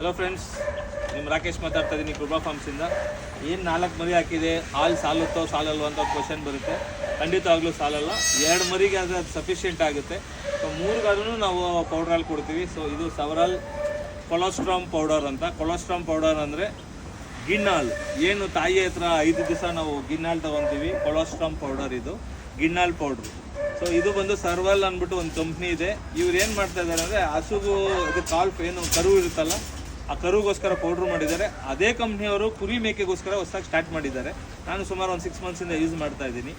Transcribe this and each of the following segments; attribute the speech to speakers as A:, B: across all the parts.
A: Hello friends, ನಿಮ್ಮ ರಾಕೇಶ್ ಮಾತಾಡ್ತಾ ಇದ್ದೀನಿ ಕೃಪಾ ಫಾರ್ಮ್ಸಿಂದ. ಏನು 4 ಮರಿ ಹಾಕಿದೆ, ಹಾಲು ಸಾಲುತ್ತೋ ಸಾಲಲ್ವ ಅಂತ ಒಂದು ಕ್ವಶನ್ ಬರುತ್ತೆ. ಖಂಡಿತವಾಗ್ಲೂ ಸಾಲಲ್ಲ. 2 ಮರಿಗೆ ಅದು ಸಫಿಷಿಯೆಂಟ್ ಆಗುತ್ತೆ. ಸೊ 3ಗಾದ್ರೂ ನಾವು ಪೌಡರ್ ಹಾಲು ಕೊಡ್ತೀವಿ. ಸೊ ಇದು ಸವರಾಲ್ ಕೊಲೆಸ್ಟ್ರಾಮ್ ಪೌಡರ್ ಅಂತ. ಕೊಲೆಸ್ಟ್ರಾಮ್ ಪೌಡರ್ ಅಂದರೆ ಗಿಣ್ಣಾಲು. ಏನು ತಾಯಿ ಹತ್ರ 5 ದಿವಸ ನಾವು ಗಿಣ್ಣಾಲು ತೊಗೊತೀವಿ, ಕೊಲೆಸ್ಟ್ರಾಮ್ ಪೌಡರ್ ಇದು ಗಿಣ್ಣಾಲು ಪೌಡ್ರು. ಸೊ ಇದು ಬಂದು ಸರ್ವಲ್ ಅಂದ್ಬಿಟ್ಟು ಒಂದು ಕಂಪ್ನಿ ಇದೆ. ಇವ್ರು ಏನು ಮಾಡ್ತಾ ಇದ್ದಾರೆ ಅಂದರೆ ಹಸುಗು ಇದು ಕಾಲ್ಫ್ ಏನು ಕರು ಇರುತ್ತಲ್ಲ, ಆ ಕರುಗೋಸ್ಕರ ಪೌಡ್ರ್ ಮಾಡಿದ್ದಾರೆ. ಅದೇ ಕಂಪ್ನಿಯವರು ಕುರಿ ಮೇಕೆಗೋಸ್ಕರ ಹೊಸದಾಗಿ ಸ್ಟಾರ್ಟ್ ಮಾಡಿದ್ದಾರೆ. ನಾನು ಸುಮಾರು ಒಂದು 6 ಮಂತ್ಸಿಂದ ಯೂಸ್ ಮಾಡ್ತಾ ಇದ್ದೀನಿ.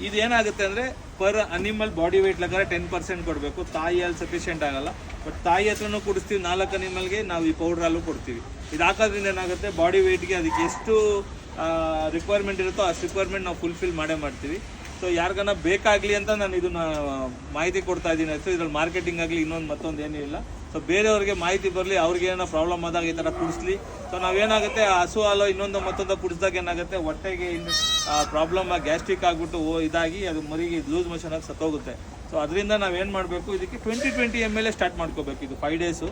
A: ಇದೇನಾಗುತ್ತೆ ಅಂದರೆ ಪರ್ ಅನಿಮಲ್ ಬಾಡಿ ವೆಯ್ಟ್ ಲೆಕ್ಕ 10% ಕೊಡಬೇಕು. ತಾಯಿ ಹಾಲು ಸಫಿಷಿಯೆಂಟ್ ಆಗಲ್ಲ. ಬಟ್ ತಾಯಿ ಹತ್ರನೂ ಕುಡಿಸ್ತೀವಿ. 4 ಅನಿಮಲ್ಗೆ ನಾವು ಈ ಪೌಡ್ರ್ ಹಾಲು ಕೊಡ್ತೀವಿ. ಇದು ಹಾಕೋದ್ರಿಂದ ಏನಾಗುತ್ತೆ, ಬಾಡಿ ವೆಯ್ಟ್ಗೆ ಅದಕ್ಕೆ ಎಷ್ಟು ರಿಕ್ವೈರ್ಮೆಂಟ್ ಇರುತ್ತೋ ಅಷ್ಟು ರಿಕ್ವೈರ್ಮೆಂಟ್ ನಾವು ಫುಲ್ಫಿಲ್ ಮಾಡ್ತೀವಿ. ಸೊ ಯಾರಿಗಾನ ಬೇಕಾಗಲಿ ಅಂತ ನಾನು ಇದನ್ನು ಮಾಹಿತಿ ಕೊಡ್ತಾ ಇದ್ದೀನಿ. ಸೊ ಇದ್ರಲ್ಲಿ ಮಾರ್ಕೆಟಿಂಗ್ ಆಗಲಿ ಮತ್ತೊಂದು ಏನೂ ಇಲ್ಲ. ಸೊ ಬೇರೆಯವ್ರಿಗೆ ಮಾಹಿತಿ ಬರಲಿ, ಅವ್ರಿಗೆ ಏನೋ ಪ್ರಾಬ್ಲಮ್ ಆದಾಗ ಈ ಥರ ಕುಡಿಸ್ಲಿ. ಸೊ ನಾವೇನಾಗುತ್ತೆ, ಹಸು ಹಾಲು ಮತ್ತೊಂದು ಕುಡಿಸಿದಾಗ ಏನಾಗುತ್ತೆ, ಹೊಟ್ಟೆಗೆ ಪ್ರಾಬ್ಲಮ್ ಗ್ಯಾಸ್ಟ್ರಿಕ್ ಆಗಿಬಿಟ್ಟು ಇದಾಗಿ ಅದು ಮರಿಗೆ ಲೂಸ್ ಮೋಷನ್ ಆಗಿ ಸತ್ತೋಗುತ್ತೆ. ಸೊ ಅದರಿಂದ ನಾವೇನು ಮಾಡಬೇಕು, ಇದಕ್ಕೆ 20-20 ml ಸ್ಟಾರ್ಟ್ ಮಾಡ್ಕೋಬೇಕು. ಇದು 5 ಡೇಸು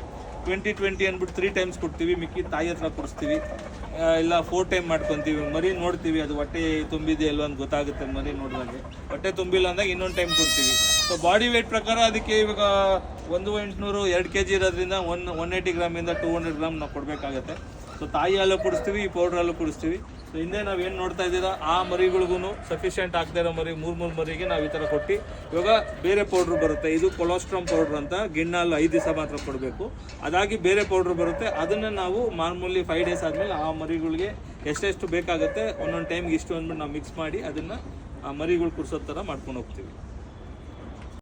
A: 20-20 ಅಂದ್ಬಿಟ್ಟು 3 ಟೈಮ್ಸ್ ಕೊಡ್ತೀವಿ. ಮಿಕ್ಕಿ ತಾಯಿ ಹತ್ರ ಕುಡಿಸ್ತೀವಿ, ಇಲ್ಲ 4 ಟೈಮ್ ಮಾಡ್ಕೊತೀವಿ. ಮರಿ ನೋಡ್ತೀವಿ ಅದು ಹೊಟ್ಟೆ ತುಂಬಿದೆ ಅಲ್ವ ಅಂತ ಗೊತ್ತಾಗುತ್ತೆ. ಮರಿ ನೋಡಿದಾಗೆ ಹೊಟ್ಟೆ ತುಂಬಿಲ್ಲ ಅಂದಾಗ ಇನ್ನೊಂದು ಟೈಮ್ ಕೊಡ್ತೀವಿ. ಸೊ ಬಾಡಿ ವೇಟ್ ಪ್ರಕಾರ ಅದಕ್ಕೆ ಇವಾಗ 1,800 2 kg ಇರೋದ್ರಿಂದ 180 ಗ್ರಾಮಿಂದ 200 ಗ್ರಾಮ್ ನಾವು ಕೊಡಬೇಕಾಗತ್ತೆ. ಸೊ ತಾಯಿ ಹಾಲು ಕುಡಿಸ್ತೀವಿ, ಈ ಪೌಡ್ರ್ ಹಾಲು ಕುಡಿಸ್ತೀವಿ. ಸೊ ಹಿಂದೆ ನಾವೇನು ನೋಡ್ತಾ ಇದ್ದೀರಾ, ಆ ಮರಿಗಳಿಗೂ ಸಫಿಷಿಯೆಂಟ್ ಆಗದೆ ಇರೋ ಮರಿ 3 ಮರಿಗೆ ನಾವು ಈ ಥರ ಕೊಟ್ಟು ಇವಾಗ ಬೇರೆ ಪೌಡ್ರ್ ಬರುತ್ತೆ. ಇದು ಕೊಲೆಸ್ಟ್ರಾಮ್ ಪೌಡ್ರ್ ಅಂತ. ಗಿಣ್ಣಾಲು 5 ದಿವಸ ಮಾತ್ರ ಕೊಡಬೇಕು. ಅದಾಗಿ ಬೇರೆ ಪೌಡ್ರ್ ಬರುತ್ತೆ. ಅದನ್ನು ನಾವು ಮಾಮೂಲಿ 5 ಡೇಸ್ ಆದಮೇಲೆ ಆ ಮರಿಗಳಿಗೆ ಎಷ್ಟೆಷ್ಟು ಬೇಕಾಗುತ್ತೆ ಒಂದೊಂದು ಟೈಮ್ಗೆ ಇಷ್ಟು ಅಂದ್ಬಿಟ್ಟು ನಾವು ಮಿಕ್ಸ್ ಮಾಡಿ ಅದನ್ನು ಆ ಮರಿಗಳು ಕುಡಿಸೋ ಥರ ಮಾಡ್ಕೊಂಡು ಹೋಗ್ತೀವಿ.